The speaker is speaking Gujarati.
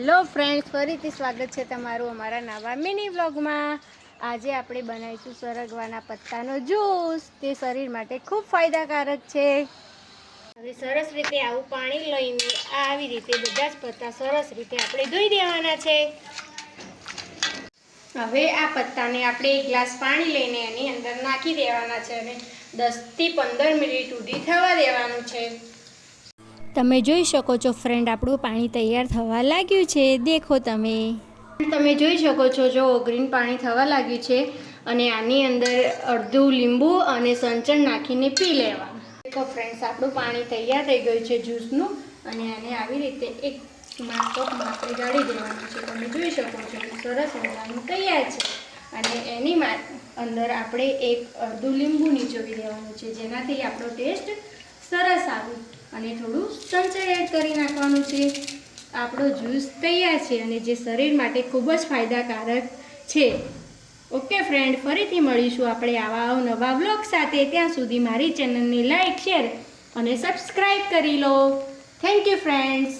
હેલો ફ્રેન્ડ્સ, ફરીથી સ્વાગત છે તમારું અમારા નવા મિની વ્લોગમાં। આજે આપણે બનાવીશું સરગવાના પત્તાનો જ્યુસ। તે શરીર માટે ખૂબ ફાયદાકારક છે। હવે સરસ રીતે આવું પાણી લઈને આવી રીતે બધા જ પત્તા સરસ રીતે આપણે ધોઈ દેવાના છે। હવે આ પત્તાને આપણે એક ગ્લાસ પાણી લઈને એની અંદર નાખી દેવાના છે અને 10 થી 15 મિનિટ સુધી થવા દેવાનું છે। તમે જોઈ શકો છો ફ્રેન્ડ, આપણું પાણી તૈયાર થવા લાગ્યું છે। દેખો તમે જોઈ શકો છો, જો ગ્રીન પાણી થવા લાગ્યું છે અને આની અંદર અડધું લીંબુ અને સંચળ નાખીને પી લેવાનું। દેખો ફ્રેન્ડ્સ, આપણું પાણી તૈયાર થઈ ગયું છે જ્યુસનું અને આને આવી રીતે એક કપમાં આપણે ગાળી દેવાનું છે। તમે જોઈ શકો છો કે સરસ મજાનું તૈયાર છે અને એની અંદર આપણે અડધું લીંબુ નીચોવી દેવાનું છે, જેનાથી આપણો ટેસ્ટ સરસ આવે અને થોડું સંચળ એડ કરી નાખવાનું છે। આપણો જ્યુસ તૈયાર છે અને જે શરીર માટે ખૂબ જ ફાયદાકારક છે। ઓકે ફ્રેન્ડ, ફરીથી મળીશું આપણે આવા નવા વ્લોગ સાથે। ત્યાં સુધી મારી ચેનલને લાઈક, શેર અને સબસ્ક્રાઈબ કરી લો। Thank you friends.